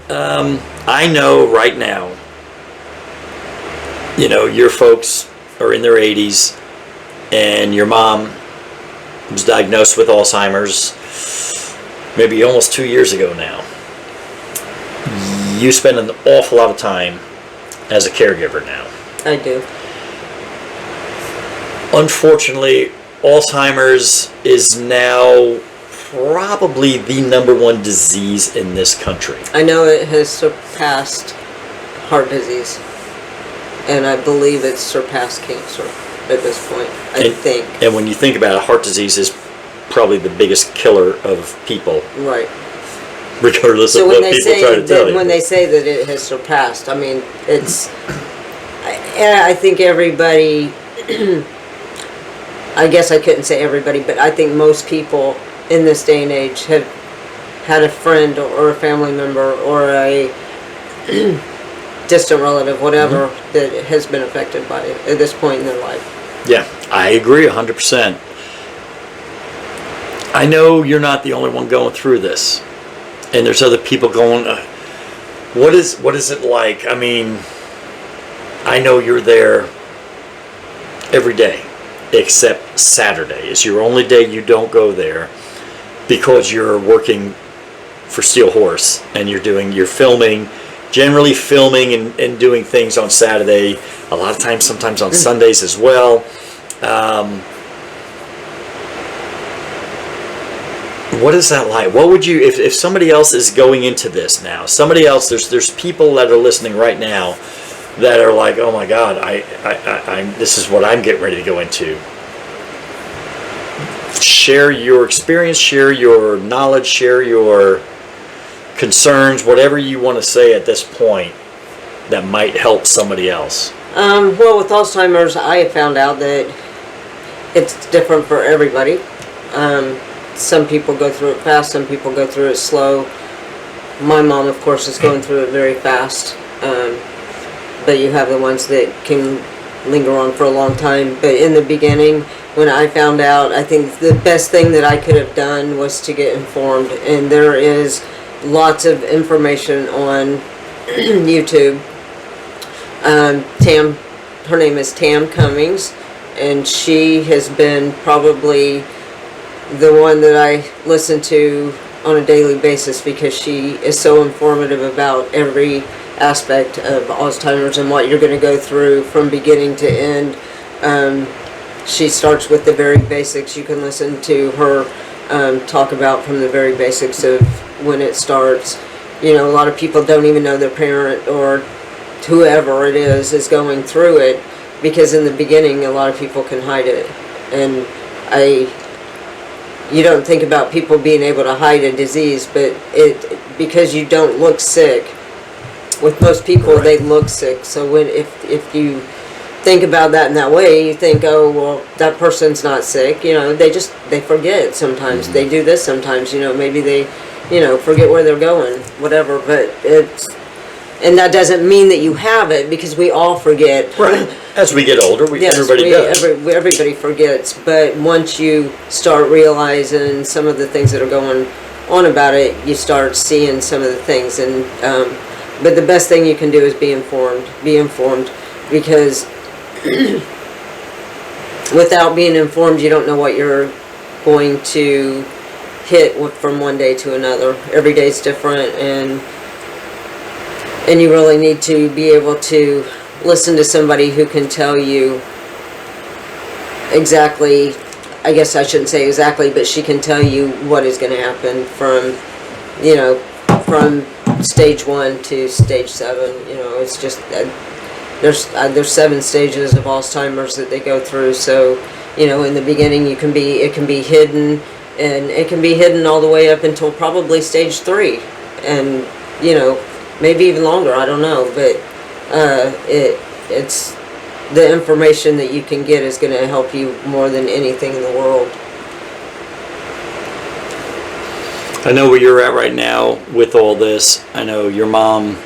I know right now, your folks are in their 80s, and your mom was diagnosed with Alzheimer's maybe almost 2 years ago now. You spend an awful lot of time as a caregiver now. I do. Unfortunately, Alzheimer's is now probably the #1 disease in this country. I know it has surpassed heart disease, and I believe it's surpassed cancer at this point, I think. And when you think about it, heart disease is probably the biggest killer of people. Right. Regardless of what people try to tell you. When they say that it has surpassed, I mean, it's... I think everybody... I guess I couldn't say everybody, but I think most people in this day and age have had a friend or a family member or a distant relative, whatever, that has been affected by it at this point in their life. Yeah, I agree 100%. I know you're not the only one going through this, and there's other people going, what is it like? I mean, I know you're there every day except Saturday is your only day you don't go there because you're working for Steel Horse and you're filming, generally filming and doing things on Saturday, a lot of times, sometimes on Sundays as well. What is that like? What would you, if somebody else is going into this now, somebody else, there's people that are listening right now that are like, oh my God, this is what I'm getting ready to go into. Share your experience, share your knowledge, share your concerns, whatever you want to say at this point that might help somebody else. Well, with Alzheimer's, I have found out that it's different for everybody. Some people go through it fast, some people go through it slow. My mom, of course, is going through it very fast. But you have the ones that can linger on for a long time. But in the beginning, when I found out, I think the best thing that I could have done was to get informed. And there is lots of information on YouTube. Her name is Tam Cummings, and she has been probably the one that I listen to on a daily basis because she is so informative about every aspect of Alzheimer's and what you're going to go through from beginning to end. She starts with the very basics. You can listen to her talk about from the very basics of when it starts. A lot of people don't even know their parent or whoever it is going through it because in the beginning a lot of people can hide it. And you don't think about people being able to hide a disease, but because you don't look sick. With most people, They look sick. So if you think about that in that way, you think, oh well, that person's not sick. They forget sometimes. They do this sometimes. Maybe they, forget where they're going, whatever. But and that doesn't mean that you have it because we all forget. Right. As we get older, everybody does. Everybody forgets. But once you start realizing some of the things that are going on about it, you start seeing some of the things. And but the best thing you can do is be informed. Be informed because without being informed, you don't know what you're going to hit from one day to another. Every day is different, and you really need to be able to listen to somebody who can tell you exactly, I guess I shouldn't say exactly, but she can tell you what is going to happen from stage 1 to stage 7. It's just there's 7 stages of Alzheimer's that they go through. So, in the beginning it can be hidden, and it can be hidden all the way up until probably stage 3, and maybe even longer. I don't know, but it's the information that you can get is going to help you more than anything in the world. I know where you're at right now with all this. I know your mom.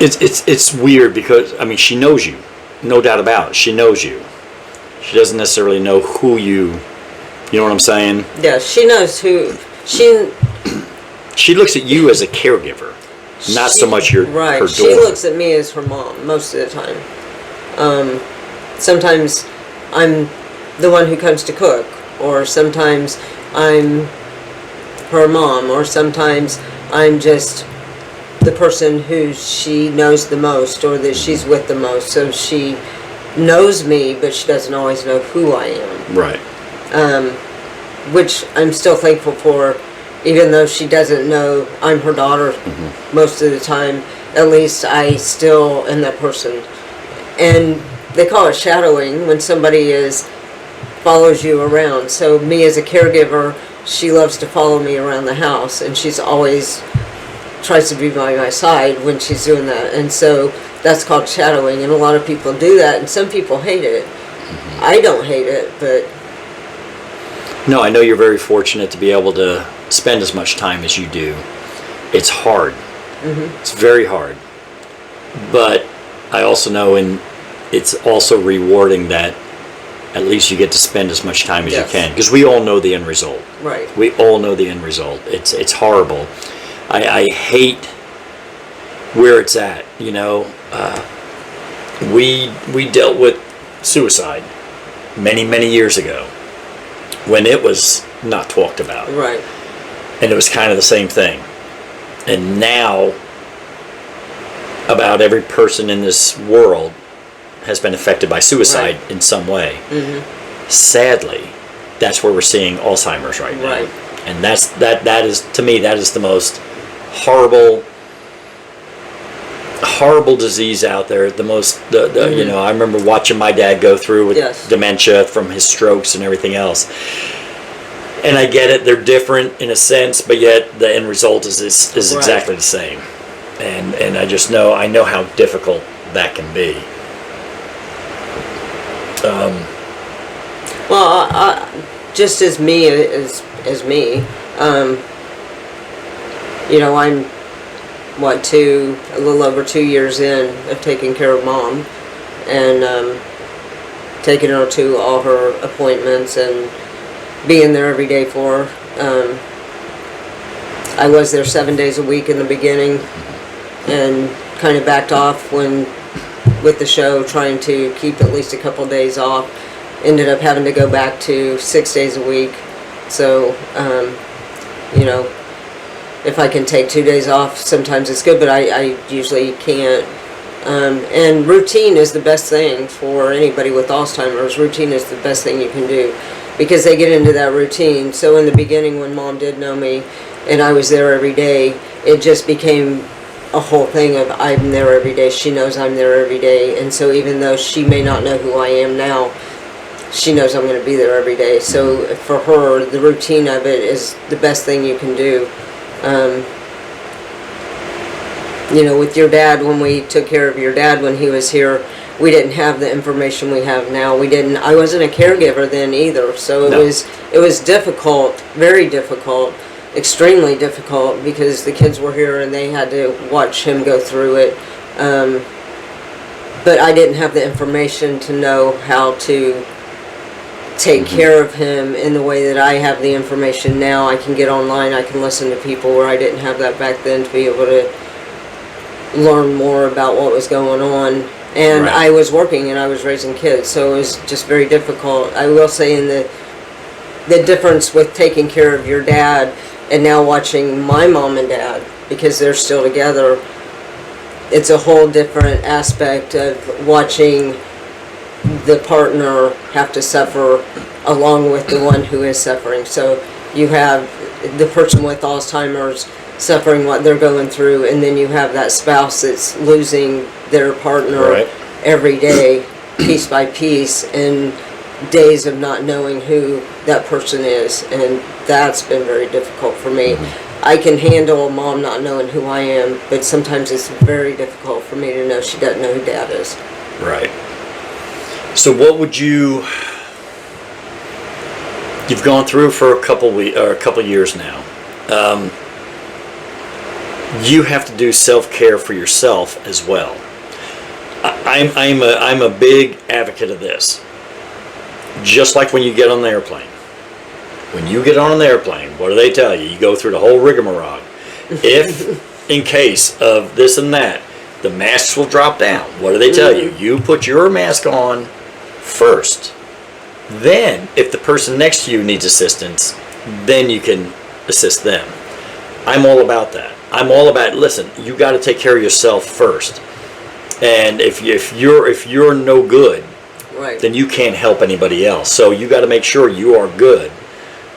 It's weird because she knows you, no doubt about it. She knows you. She doesn't necessarily know who you. You know what I'm saying? Yeah, she knows who She looks at you as a caregiver, not so much her daughter. She looks at me as her mom most of the time. Sometimes I'm the one who comes to cook, or sometimes I'm her mom, or sometimes I'm just the person who she knows the most, or that she's with the most. So she knows me, but she doesn't always know who I am. Right. Which I'm still thankful for, even though she doesn't know I'm her daughter most of the time. At least I still am that person. And they call it shadowing when somebody follows you around. So me as a caregiver, she loves to follow me around the house, and she's always tries to be by my side when she's doing that. And so that's called shadowing, and a lot of people do that, and some people hate it. I don't hate it, but... No, I know you're very fortunate to be able to spend as much time as you do. It's hard. It's very hard. But I also know it's also rewarding that at least you get to spend as much time as you can. Because we all know the end result. Right. We all know the end result. It's horrible. I hate where it's at, you know. We dealt with suicide many years ago when it was not talked about. Right. And it was kind of the same thing. And now about every person in this world has been affected by suicide in some way. Sadly, that's where we're seeing Alzheimer's right now. Right. And that is, to me, that is the most horrible disease out there. The most, you know, I remember watching my dad go through with dementia from his strokes and everything else. And I get it, they're different in a sense, but yet the end result is exactly the same. And I just know, I know how difficult that can be. Well, just as me, as me, you know, I'm, a little over 2 years in of taking care of Mom, and taking her to all her appointments and being there every day for her. I was there 7 days a week in the beginning, and kind of backed off with the show, trying to keep at least a couple days off. Ended up having to go back to 6 days a week. So, you know, if I can take 2 days off, sometimes it's good, but I usually can't. And routine is the best thing for anybody with Alzheimer's. Routine is the best thing you can do, because they get into that routine. So in the beginning, when Mom did know me and I was there every day, it just became a whole thing of I'm there every day. She knows I'm there every day. And so even though she may not know who I am now, she knows I'm going to be there every day. So for her, the routine of it is the best thing you can do. You know, with your dad, when we took care of your dad when he was here, we didn't have the information we have now. I wasn't a caregiver then either. So it was difficult, very difficult, extremely difficult, because the kids were here and they had to watch him go through it. But I didn't have the information to know how to take care of him in the way that I have the information now. I can get online, I can listen to people, where I didn't have that back then, to be able to learn more about what was going on. And I was working and I was raising kids, so it was just very difficult. I will say, in the difference with taking care of your dad and now watching my mom and dad, because they're still together, it's a whole different aspect of watching the partner have to suffer along with the one who is suffering. So you have the person with Alzheimer's suffering what they're going through, and then you have that spouse that's losing their partner every day, piece by piece, and days of not knowing who that person is. And that's been very difficult for me. I can handle Mom not knowing who I am, but sometimes it's very difficult for me to know she doesn't know who Dad is. Right. So what would you've gone through for a couple years now. You have to do self-care for yourself as well. I'm a big advocate of this. Just like when you get on an airplane. When you get on an airplane, what do they tell you? You go through the whole rigmarole. if in case of this and that, the masks will drop down. What do they tell you? You put your mask on first. Then, if the person next to you needs assistance, then you can assist them. I'm all about that. I'm all about, listen, you got to take care of yourself first. And if you're no good, Right. then you can't help anybody else. So you got to make sure you are good.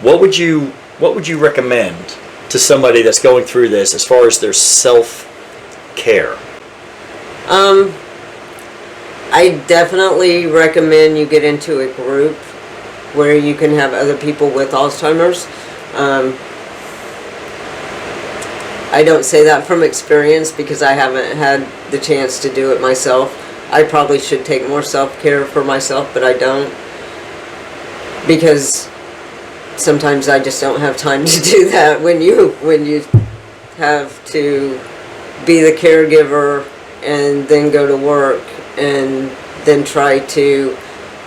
What would you recommend to somebody that's going through this as far as their self-care? I definitely recommend you get into a group where you can have other people with Alzheimer's. I don't say that from experience because I haven't had the chance to do it myself. I probably should take more self-care for myself, but I don't, because sometimes I just don't have time to do that when you have to be the caregiver and then go to work and then try to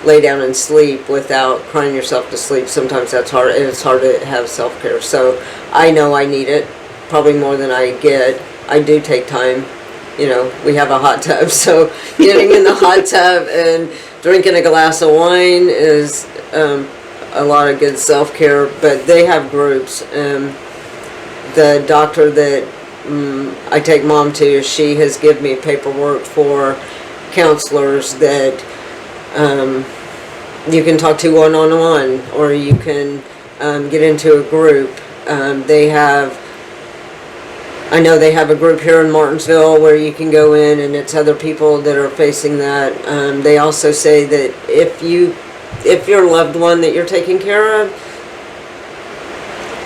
lay down and sleep without crying yourself to sleep. Sometimes that's hard, and it's hard to have self-care. So I know I need it, probably more than I get. I do take time. You know, we have a hot tub, so getting in the hot tub and drinking a glass of wine is a lot of good self-care. But they have groups. The doctor that I take Mom to, she has given me paperwork for counselors that you can talk to one-on-one, or you can get into a group. I know they have a group here in Martinsville where you can go in, and it's other people that are facing that. They also say that if your loved one that you're taking care of,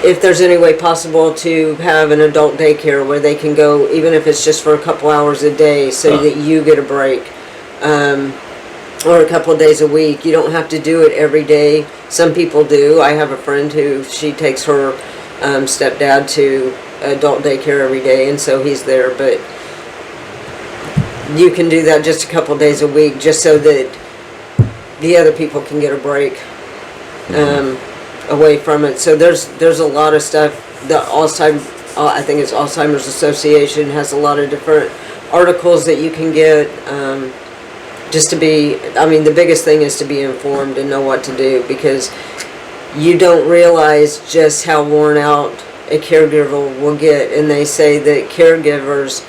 if there's any way possible to have an adult daycare where they can go, even if it's just for a couple hours a day, so that you get a break, or a couple of days a week. You don't have to do it every day. Some people do. I have a friend who, she takes her stepdad to adult daycare every day, and so he's there. But you can do that just a couple days a week, just so that the other people can get a break away from it. So there's a lot of stuff. The I think it's Alzheimer's Association has a lot of different articles that you can get. Just to be, I mean, the biggest thing is to be informed and know what to do, because you don't realize just how worn out a caregiver will get. And they say that caregivers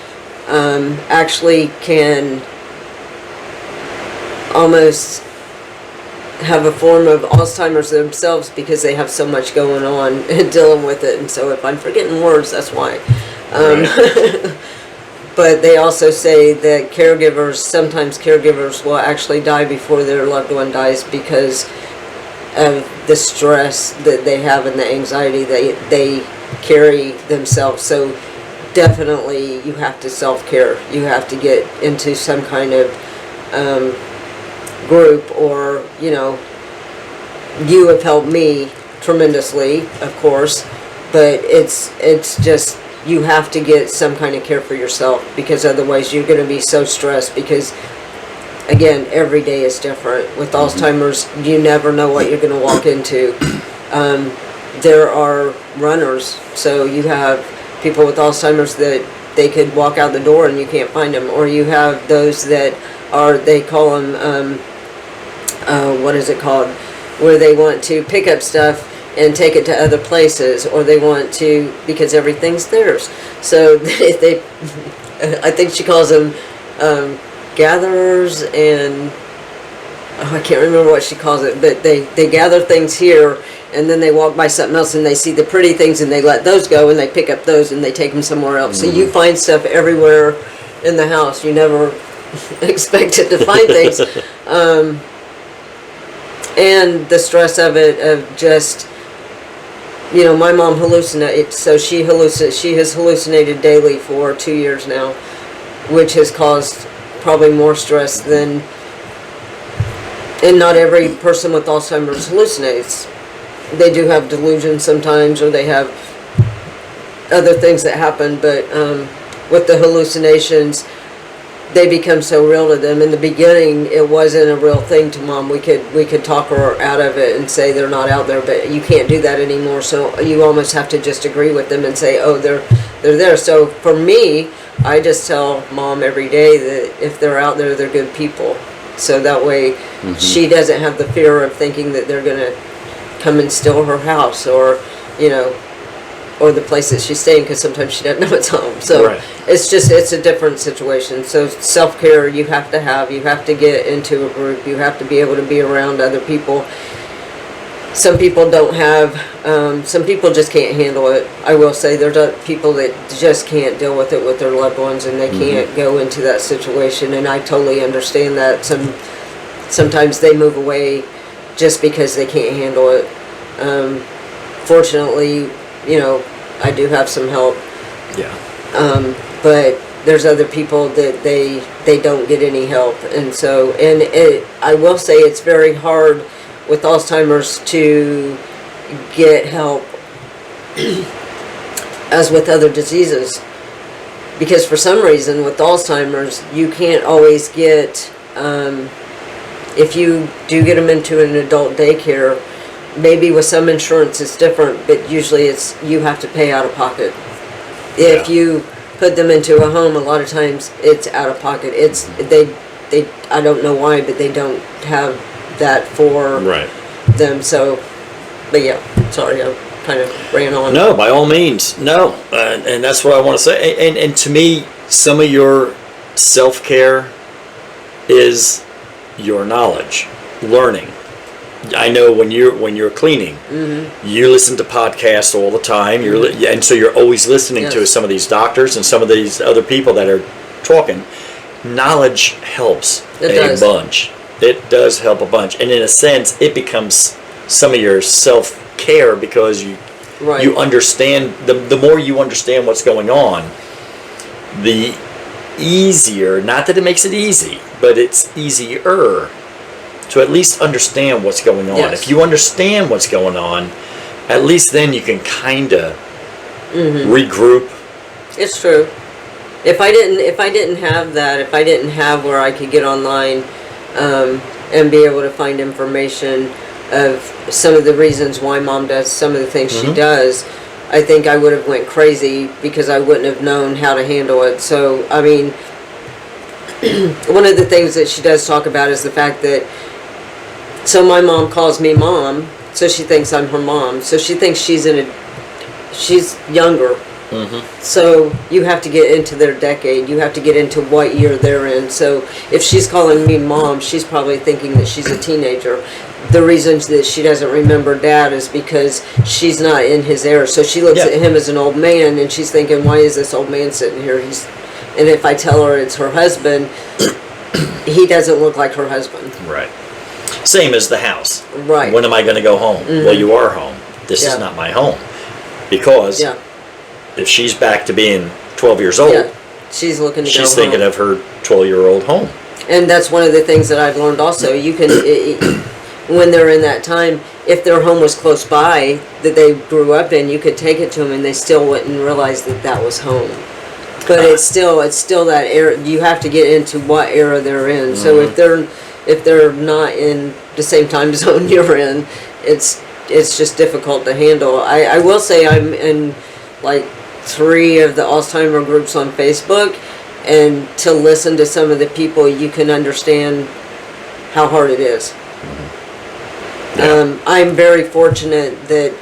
actually can almost have a form of Alzheimer's themselves, because they have so much going on and dealing with it. And so if I'm forgetting words, that's why. Right. But they also say that sometimes caregivers will actually die before their loved one dies, because of the stress that they have and the anxiety they carry themselves. So definitely you have to self-care. You have to get into some kind of group, or, you know, you have helped me tremendously, of course, but it's just, you have to get some kind of care for yourself, because otherwise you're going to be so stressed, because again, every day is different. With Alzheimer's, you never know what you're going to walk into. There are runners, so you have people with Alzheimer's that they could walk out the door and you can't find them, or you have those that are, they call them, what is it called, where they want to pick up stuff and take it to other places, or they want to, because everything's theirs. So they I think she calls them gatherers, and I can't remember what she calls it, but they gather things here, and then they walk by something else and they see the pretty things and they let those go, and they pick up those and they take them somewhere else. So you find stuff everywhere in the house. You never expected to find things. And the stress of it, of just, you know, my mom hallucinated, so she has hallucinated daily for 2 years now, which has caused probably more stress than, and not every person with Alzheimer's hallucinates. They do have delusions sometimes, or they have other things that happen, but with the hallucinations, they become so real to them. In the beginning, it wasn't a real thing to Mom. We could talk her out of it and say they're not out there, but you can't do that anymore. So you almost have to just agree with them and say, oh, they're there. So for me, I just tell Mom every day that if they're out there, they're good people. So that way she doesn't have the fear of thinking that they're going to come and steal her house, or, you know, or the place that she's staying, because sometimes she doesn't know it's home. So Right. it's a different situation. So self-care you have to get into a group, you have to be able to be around other people. Some people don't have, some people just can't handle it. I will say there's people that just can't deal with it with their loved ones, and they can't go into that situation, and I totally understand that. Sometimes they move away just because they can't handle it. Fortunately, you know, I do have some help. Yeah. But there's other people that they don't get any help, and so, I will say it's very hard with Alzheimer's to get help as with other diseases, because for some reason with Alzheimer's you can't always get, if you do get them into an adult daycare, maybe with some insurance it's different, but usually it's, you have to pay out of pocket. If you put them into a home, a lot of times it's out of pocket. It's they I don't know why, but they don't have that for them. So, but yeah, sorry, I kind of ran on. No, by all means, no, and that's what I want to say. And to me, some of your self-care is your knowledge, learning. I know when you're cleaning, you listen to podcasts all the time. And so you're always listening to some of these doctors and some of these other people that are talking. Knowledge helps a bunch. It does help a bunch, and in a sense, it becomes some of your self-care, because you understand. The more you understand what's going on, the easier. Not that it makes it easy, but it's easier to at least understand what's going on. If you understand what's going on, at least then you can kind of regroup. It's true. If I didn't have that, if I didn't have where I could get online and be able to find information of some of the reasons why Mom does some of the things she does, I think I would have went crazy, because I wouldn't have known how to handle it. So, I mean, one of the things that she does talk about is the fact that, so my mom calls me Mom, so she thinks I'm her mom. So she thinks she's younger. So you have to get into their decade. You have to get into what year they're in. So if she's calling me Mom, she's probably thinking that she's a teenager. The reason that she doesn't remember Dad is because she's not in his era. So she looks at him as an old man, and she's thinking, why is this old man sitting here? And if I tell her it's her husband, he doesn't look like her husband. Right. Same as the house. Right. When am I going to go home? Well, you are home. This is not my home. Because if she's back to being 12 years old, she's looking to she's go thinking home. of her 12-year-old home. And that's one of the things that I've learned also. You can, when they're in that time, if their home was close by that they grew up in, you could take it to them and they still wouldn't realize that that was home. But it's still that era. You have to get into what era they're in. So if they're not in the same time zone you're in, it's just difficult to handle. I will say I'm in like 3 of the Alzheimer groups on Facebook, and to listen to some of the people, you can understand how hard it is. I'm very fortunate that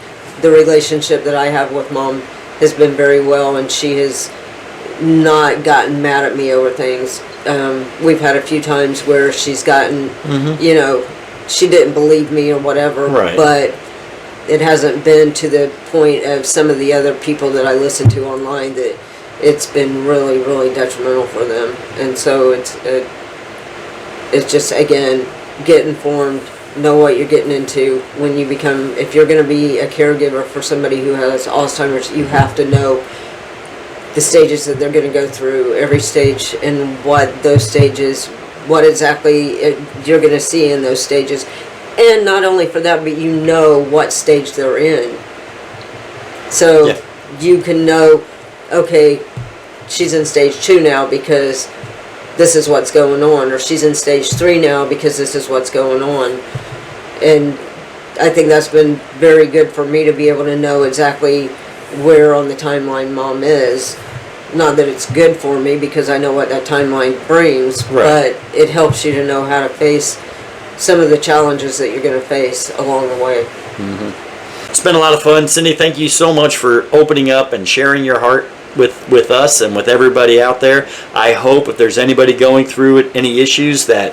the relationship that I have with Mom has been very well, and she has not gotten mad at me over things. We've had a few times where she's gotten, you know, she didn't believe me or whatever, but it hasn't been to the point of some of the other people that I listen to online that it's been really, really detrimental for them. And so it's just, again, get informed, know what you're getting into. When you become, if you're going to be a caregiver for somebody who has Alzheimer's, you have to know the stages that they're going to go through, every stage, and what those stages, what exactly you're going to see in those stages. And not only for that, but you know what stage they're in. So you can know, okay, she's in stage 2 now because this is what's going on, or she's in stage 3 now because this is what's going on. And I think that's been very good for me to be able to know exactly where on the timeline mom is. Not that it's good for me because I know what that timeline brings, Right. but it helps you to know how to face some of the challenges that you're going to face along the way. It's been a lot of fun. Cindy, thank you so much for opening up and sharing your heart with us and with everybody out there. I hope if there's anybody going through it, any issues that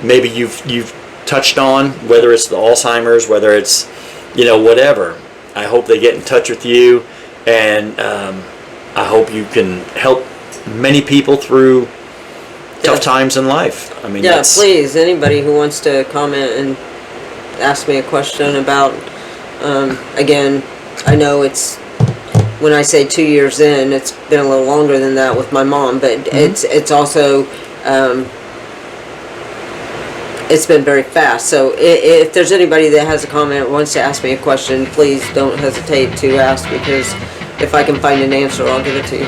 maybe you've touched on, whether it's the Alzheimer's, whether it's, whatever, I hope they get in touch with you, and I hope you can help many people through tough times in life. I mean, yeah, please, anybody who wants to comment and ask me a question about, again, I know it's, when I say 2 years in, it's been a little longer than that with my mom, but it's also, it's been very fast. So if there's anybody that has a comment or wants to ask me a question, please don't hesitate to ask, because if I can find an answer, I'll give it to you.